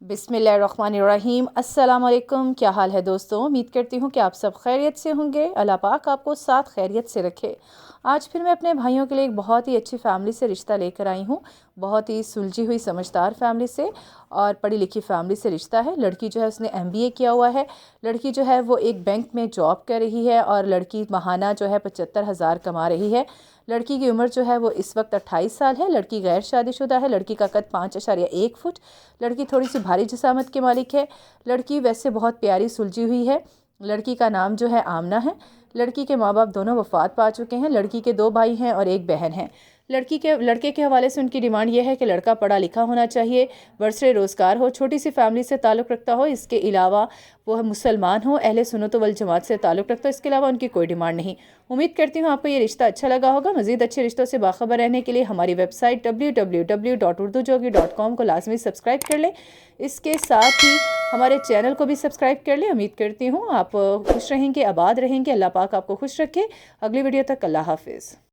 बिस्मिल्लाहिर्रहमानिर्रहीम। अस्सलाम वालेकुम। क्या हाल है दोस्तों? उम्मीद करती हूँ कि आप सब खैरियत से होंगे। अल्लाह पाक आपको साथ खैरियत से रखे। आज फिर मैं अपने भाइयों के लिए एक बहुत ही अच्छी फैमिली से रिश्ता लेकर आई हूँ। बहुत ही सुलझी हुई समझदार फैमिली से और पढ़ी लिखी फैमिली से रिश्ता है। लड़की जो है उसने MBA किया हुआ है। लड़की जो है वो एक बैंक में जॉब कर रही है और लड़की माहाना जो है 75,000 कमा रही है। लड़की की उम्र जो है वो इस वक्त 28 साल है। लड़की गैर शादीशुदा है। लड़की का कद 5.1 फुट। लड़की थोड़ी सी भारी जिसामत की मालिक है। लड़की वैसे बहुत प्यारी सुलझी हुई है। लड़की का नाम जो है आमना है। लड़की के माँ बाप दोनों वफ़ात पा चुके हैं। लड़की के 2 भाई हैं और एक बहन है। लड़के के हवाले से उनकी डिमांड ये है कि लड़का पढ़ा लिखा होना चाहिए, बरसरे रोज़गार हो, छोटी सी फैमिली से ताल्लुक़ रखता हो, इसके अलावा वो मुसलमान हो, अहले सुन्नत वल जमात से ताल्लुक़ रखता हो। इसके अलावा उनकी कोई डिमांड नहीं। उम्मीद करती हूँ आपको ये रिश्ता अच्छा लगा होगा। मज़ीद अच्छे रिश्तों से बाखबर रहने के लिए हमारी वेबसाइट www.urdujogi.com को लाजमी सब्सक्राइब कर लें। इसके साथ ही हमारे चैनल को भी सब्सक्राइब कर लें। उम्मीद करती हूँ आप खुश रहेंगे, आबाद रहेंगे। अल्लाह पाक आपको खुश रखे। अगली वीडियो तक अल्लाह हाफिज़।